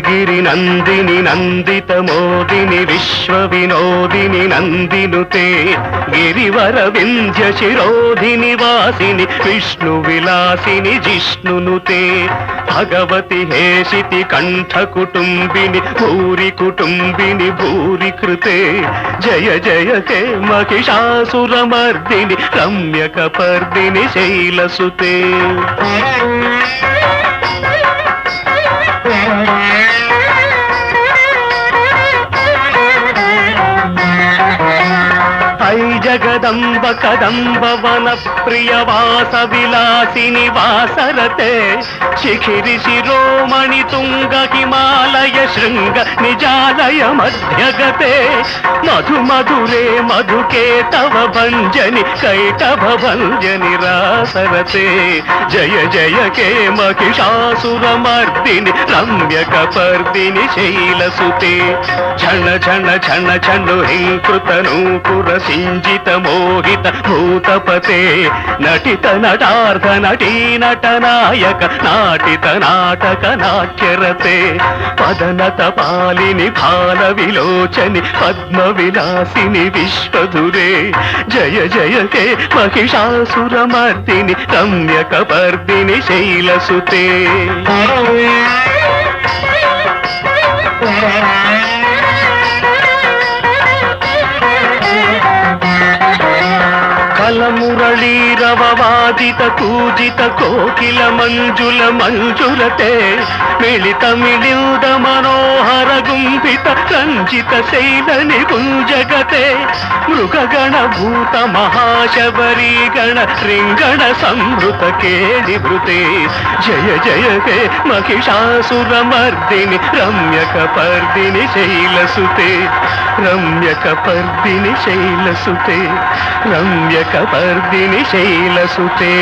गिरि नंदिनी नंदित मोदिनी विश्व विनोदिनी नंदिनुते गिरिवर विंध्य शिरोधिनी वासिनी विष्णु विलासिनी जिष्णुनुते भगवती हेशिति कंठ कुटुंबिनी भूरि कुटुंबिनी भूरि कृते जय जय हे महिषासुरमर्दिनी रम्यकपर्दिनी शैलसुते जगदंब कदंब वन प्रिय वास विलासिनी वासरते शिखिरि शिरोमणि तुंग हिमालय शृंग निजालय मध्यगते मधु मधुरे मधुके तव भंजनि कैटभ भंजनि रासरते जय जय के महिषासुरमर्दिनि रम्यकपर्दिनि शैलसुते क्षण क्षण क्षण क्षण हिंकृत नूपुर सिंजित मोहित भूतपते नटित नटार्थ नटी नटनायक नाटित नाटक नाट्यरते पदनत पालिनि भाल विलोचनि पद्म विलासिनि विश्वधुरे जय जय हे महिषासुरमर्दिनि रम्यकपर्दिनि शैलसुते मुरलीरववादित कूजित कोकिल मंजुल मंजुलते मिलित मिलिउद मनोहर गुंफित रंजित शैल निकुंजगते मृगगण भूत महाशबरी गण रिंगण संभृत केलिभृते जय जय हे महिषासुरमर्दिनि रम्यकपर्दिनि शैलसुते रम्यकपर्दिनि शैलसुते रम्यकपर्दिनि शैलसुते